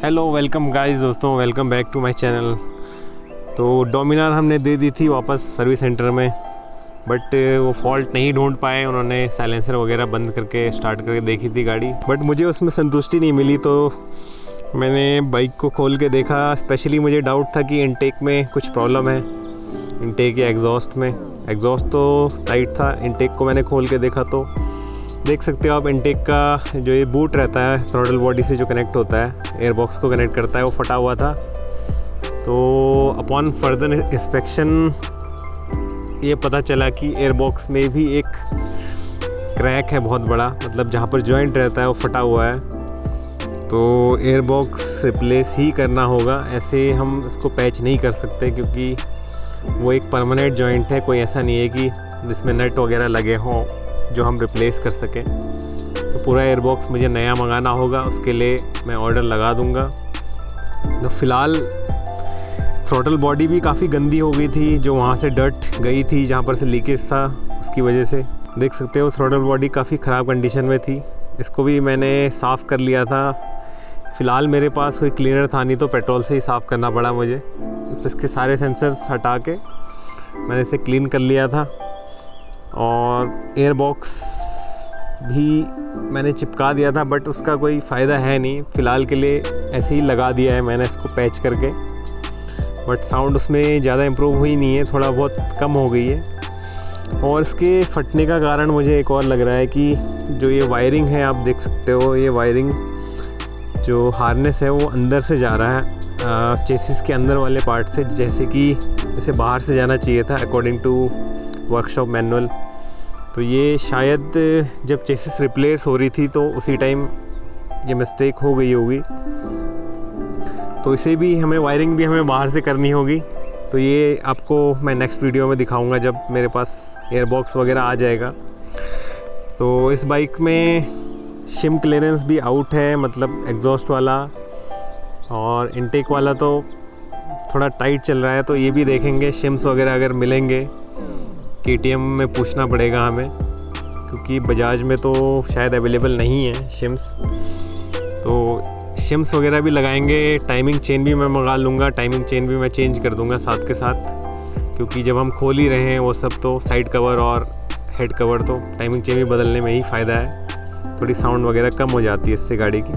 Hello welcome guys दोस्तों, welcome back to my channel. तो Dominar हमने दे दी थी वापस सर्विस सेंटर में, बट वो फॉल्ट नहीं ढूंढ पाए। उन्होंने साइलेंसर वगैरह बंद करके स्टार्ट करके देखी थी गाड़ी, बट मुझे उसमें संतुष्टि नहीं मिली। तो मैंने बाइक को खोल के देखा। स्पेशली मुझे डाउट था कि इनटेक में कुछ प्रॉब्लम है, इनटेक या एग्जॉस्ट में। एग्जॉस्ट तो टाइट था, इनटेक को मैंने खोल के देखा तो देख सकते हो आप, इनटेक का जो ये बूट रहता है थ्रॉटल बॉडी से जो कनेक्ट होता है, एयर बॉक्स को कनेक्ट करता है, वो फटा हुआ था। तो अपॉन फर्दर इंस्पेक्शन ये पता चला कि एयर बॉक्स में भी एक क्रैक है बहुत बड़ा, मतलब जहाँ पर जॉइंट रहता है वो फटा हुआ है। तो एयर बॉक्स रिप्लेस ही करना होगा, ऐसे हम इसको पैच नहीं कर सकते क्योंकि वो एक परमानेंट जॉइंट है। कोई ऐसा नहीं है कि जिसमें नट वगैरह लगे हों जो हम रिप्लेस कर सकें। तो पूरा एयर बॉक्स मुझे नया मंगाना होगा, उसके लिए मैं ऑर्डर लगा दूंगा। तो फ़िलहाल थ्रॉटल बॉडी भी काफ़ी गंदी हो गई थी, जो वहाँ से डर्ट गई थी जहाँ पर से लीकेज था, उसकी वजह से देख सकते हो थ्रॉटल बॉडी काफ़ी ख़राब कंडीशन में थी। इसको भी मैंने साफ़ कर लिया था। फ़िलहाल मेरे पास कोई क्लीनर था नहीं, तो पेट्रोल से ही साफ़ करना पड़ा मुझे। इसके सारे सेंसर्स हटा के मैंने इसे क्लीन कर लिया था। और एयर बॉक्स भी मैंने चिपका दिया था, बट उसका कोई फ़ायदा है नहीं। फ़िलहाल के लिए ऐसे ही लगा दिया है मैंने इसको पैच करके, बट साउंड उसमें ज़्यादा इम्प्रूव हुई नहीं है, थोड़ा बहुत कम हो गई है। और इसके फटने का कारण मुझे एक और लग रहा है कि जो ये वायरिंग है, आप देख सकते हो, ये वायरिंग जो हार्नेस है वो अंदर से जा रहा है चेसिस के अंदर वाले पार्ट से, जैसे कि इसे बाहर से जाना चाहिए था अकॉर्डिंग टू वर्कशॉप मैनुअल। तो ये शायद जब चेसिस रिप्लेस हो रही थी तो उसी टाइम ये मिस्टेक हो गई होगी। तो इसे भी हमें वायरिंग भी हमें बाहर से करनी होगी। तो ये आपको मैं नेक्स्ट वीडियो में दिखाऊंगा जब मेरे पास एयर बॉक्स वगैरह आ जाएगा। तो इस बाइक में शिम क्लियरेंस भी आउट है, मतलब एग्जॉस्ट वाला, और इनटेक वाला तो थोड़ा टाइट चल रहा है। तो ये भी देखेंगे शिम्स वगैरह अगर मिलेंगे। KTM में पूछना पड़ेगा हमें, क्योंकि बजाज में तो शायद अवेलेबल नहीं है शिम्स। तो शिम्स वगैरह भी लगाएंगे। टाइमिंग चेन भी मैं मंगा लूँगा, टाइमिंग चेन भी मैं चेंज कर दूँगा साथ के साथ, क्योंकि जब हम खोल ही रहे हैं वो सब, तो साइड कवर और हेड कवर, तो टाइमिंग चेन भी बदलने में ही फ़ायदा है। थोड़ी साउंड वगैरह कम हो जाती है इससे गाड़ी की।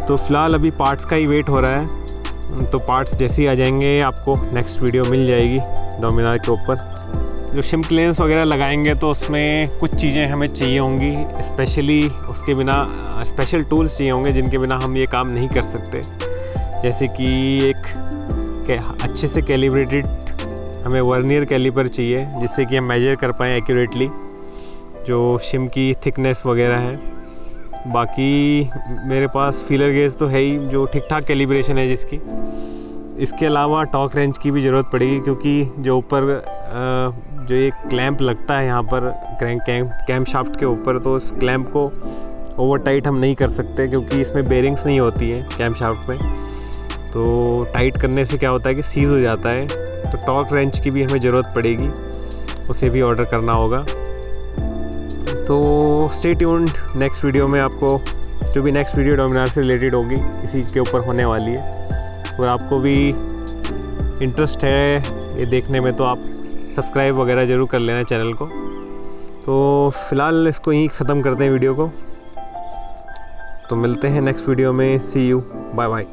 तो फ़िलहाल अभी पार्ट्स का ही वेट हो रहा है। तो पार्ट्स जैसे ही आ जाएंगे आपको नेक्स्ट वीडियो मिल जाएगी डोमिनार के ऊपर। जो शिम क्लियरेंस वगैरह लगाएंगे तो उसमें कुछ चीज़ें हमें चाहिए होंगी, स्पेशली उसके बिना स्पेशल टूल्स चाहिए होंगे जिनके बिना हम ये काम नहीं कर सकते। जैसे कि एक अच्छे से कैलिब्रेटेड हमें वर्नियर कैलिपर चाहिए, जिससे कि हम मेजर कर पाएँ एक्यूरेटली जो शिम की थिकनेस वगैरह है। बाकी मेरे पास फीलर गेज तो है ही, जो ठीक ठाक कैलिब्रेशन है जिसकी। इसके अलावा टॉर्क रेंज की भी ज़रूरत पड़ेगी, क्योंकि जो ऊपर जो एक क्लैंप लगता है यहाँ पर कैम शाफ्ट के ऊपर, तो उस क्लैंप को ओवर टाइट हम नहीं कर सकते, क्योंकि इसमें बेरिंग्स नहीं होती हैं कैम शाफ्ट में। तो टाइट करने से क्या होता है कि सीज हो जाता है। तो टॉर्क रेंज की भी हमें ज़रूरत पड़ेगी, उसे भी ऑर्डर करना होगा। तो स्टे ट्यून्ड, नेक्स्ट वीडियो में आपको जो भी नेक्स्ट वीडियो डोमिनार से रिलेटेड होगी इसी के ऊपर होने वाली है। और आपको भी इंटरेस्ट है ये देखने में तो आप सब्सक्राइब वगैरह ज़रूर कर लेना चैनल को। तो फ़िलहाल इसको यहीं ख़त्म करते हैं वीडियो को। तो मिलते हैं नेक्स्ट वीडियो में। सी यू, बाय बाय।